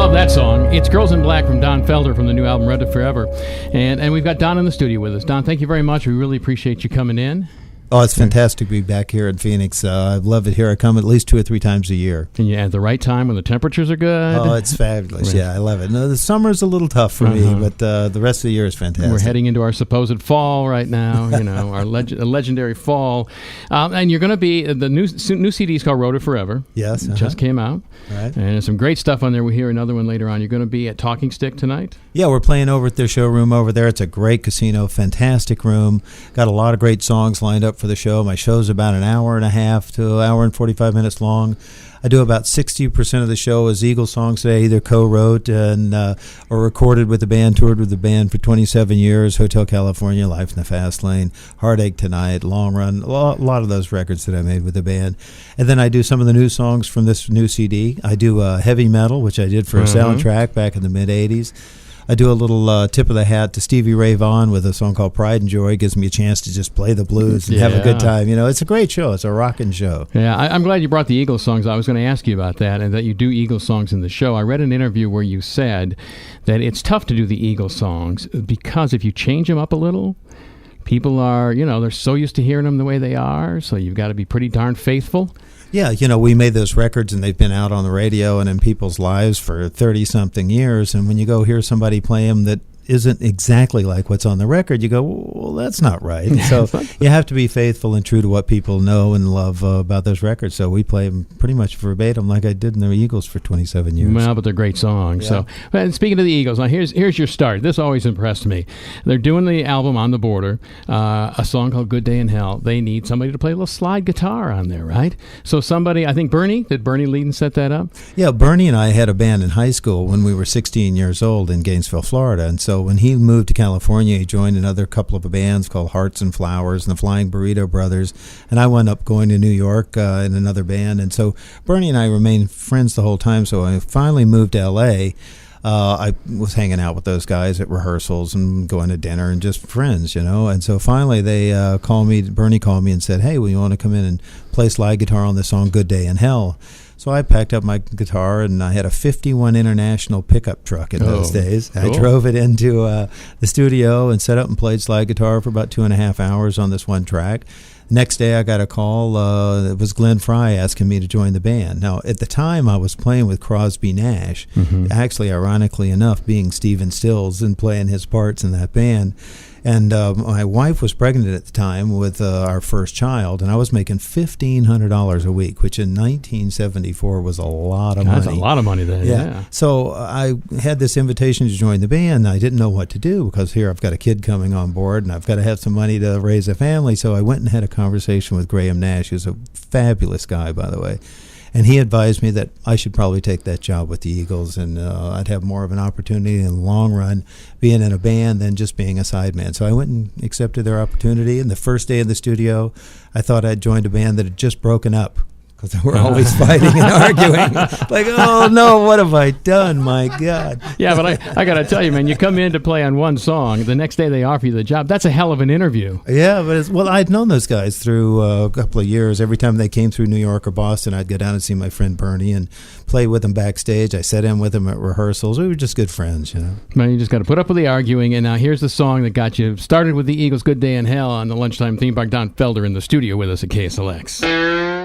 love that song. It's Girls in Black from Don Felder from the new album Red to Forever. And we've got Don in the studio with us. Don, thank you very much. We really appreciate you coming in. Oh, it's fantastic to be back here in Phoenix. I love it here. I come at least 2 or 3 times a year. And you at the right time when the temperatures are good. Oh, it's fabulous. Right. Yeah, I love it. No, the summer's a little tough for me, but the rest of the year is fantastic. We're heading into our supposed fall right now, our legendary fall. And you're going to be, the new CD is called Road to Forever. Yes. It just came out. Right. And there's some great stuff on there. We'll hear another one later on. You're going to be at Talking Stick tonight? Yeah, we're playing over at their showroom over there. It's a great casino, fantastic room. Got a lot of great songs lined up for the show. My show's about an hour and a half to an hour and 45 minutes long. I do about 60% of the show as Eagles songs today, either co-wrote and or recorded with the band, toured with the band for 27 years, Hotel California, Life in the Fast Lane, Heartache Tonight, Long Run, a lot of those records that I made with the band. And then I do some of the new songs from this new CD. I do heavy metal, which I did for a soundtrack back in the mid-'80s. I do a little tip of the hat to Stevie Ray Vaughan with a song called Pride and Joy. It gives me a chance to just play the blues and have a good time. It's a great show. It's a rocking show. Yeah, I'm glad you brought the Eagles songs. I was going to ask you about that and that you do Eagles songs in the show. I read an interview where you said that it's tough to do the Eagles songs because if you change them up a little, people are, they're so used to hearing them the way they are, so you've got to be pretty darn faithful. Yeah, we made those records and they've been out on the radio and in people's lives for 30-something years. And when you go hear somebody play them that isn't exactly like what's on the record, you go, well, that's not right. So you have to be faithful and true to what people know and love about those records. So we play them pretty much verbatim like I did in the Eagles for 27 years. Well, but they're great songs. Yeah. So, and speaking of the Eagles, now here's your start. This always impressed me. They're doing the album On the Border, a song called Good Day in Hell. They need somebody to play a little slide guitar on there, right? So somebody, I think did Bernie Leadon set that up? Yeah, Bernie and I had a band in high school when we were 16 years old in Gainesville, Florida. And so when he moved to California, he joined another couple of bands called Hearts and Flowers and the Flying Burrito Brothers, and I wound up going to New York in another band. And so Bernie and I remained friends the whole time. So I finally moved to L.A. I was hanging out with those guys at rehearsals and going to dinner and just friends, And so finally they Bernie called me and said, hey, well, you want to come in and play slide guitar on the song Good Day in Hell? So I packed up my guitar, and I had a 51 International pickup truck in those days. Cool. I drove it into the studio and set up and played slide guitar for about 2.5 hours on this one track. Next day, I got a call. It was Glenn Fry asking me to join the band. Now, at the time, I was playing with Crosby Nash, actually, ironically enough, being Stephen Stills and playing his parts in that band. And my wife was pregnant at the time with our first child, and I was making $1,500 a week, which in 1974 was a lot of money. That's a lot of money then, yeah. So I had this invitation to join the band. I didn't know what to do because here I've got a kid coming on board, and I've got to have some money to raise a family. So I went and had a conversation with Graham Nash, who's a fabulous guy, by the way. And he advised me that I should probably take that job with the Eagles, and I'd have more of an opportunity in the long run being in a band than just being a sideman. So I went and accepted their opportunity. And the first day in the studio, I thought I'd joined a band that had just broken up because we're always fighting and arguing. Like, oh, no, what have I done? My God. Yeah, but I got to tell you, man, you come in to play on one song, the next day they offer you the job. That's a hell of an interview. Yeah, but I'd known those guys through a couple of years. Every time they came through New York or Boston, I'd go down and see my friend Bernie and play with him backstage. I sat in with him at rehearsals. We were just good friends, Man, you just got to put up with the arguing. And now here's the song that got you started with the Eagles' Good Day in Hell on the Lunchtime Theme Park. Don Felder in the studio with us at KSLX.